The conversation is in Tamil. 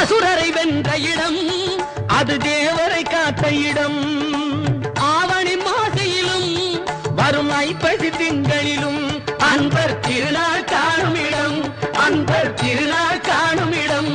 அசுரரை வென்ற இடம் அது தேவரை காத்த இடம். ஆவணி மாசையிலும் வரும் ஐப்பசி திங்களிலும் அன்பர் திருநாள் காணும் இடம், அன்பர் திருநாள் காணும் இடம்.